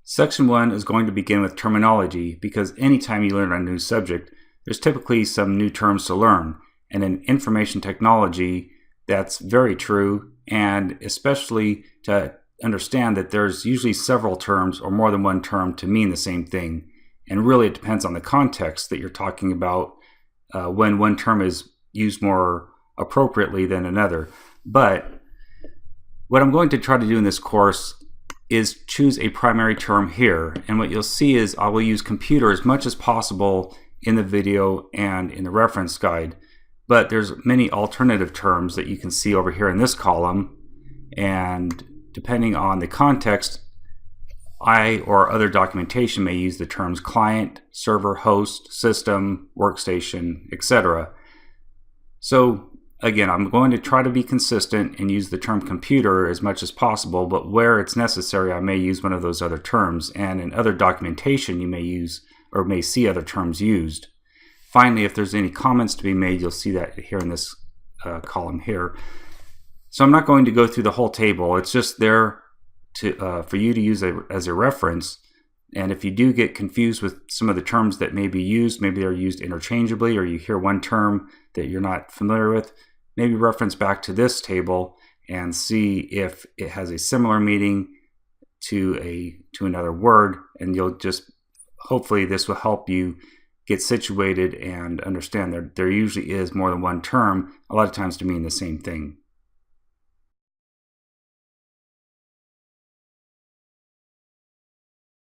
Section 1 is going to begin with terminology because anytime you learn a new subject, there's typically some new terms to learn. And in information technology, that's very true, and especially to understand that there's usually several terms or more than one term to mean the same thing. And really it depends on the context that you're talking about when one term is used more appropriately than another. But what I'm going to try to do in this course is choose a primary term here, and what you'll see is I will use computer as much as possible in the video and in the reference guide, but there's many alternative terms that you can see over here in this column, and depending on the context, I or other documentation may use the terms client, server, host, system, workstation, etc. So again, I'm going to try to be consistent and use the term computer as much as possible, but where it's necessary, I may use one of those other terms. And in other documentation, you may use or may see other terms used. Finally, if there's any comments to be made, you'll see that here in this column here. So I'm not going to go through the whole table. It's just there to for you to use as a reference. And if you do get confused with some of the terms that may be used, maybe they're used interchangeably, or you hear one term that you're not familiar with, maybe reference back to this table and see if it has a similar meaning to another word, and you'll just, hopefully this will help you get situated and understand there usually is more than one term, a lot of times to mean the same thing.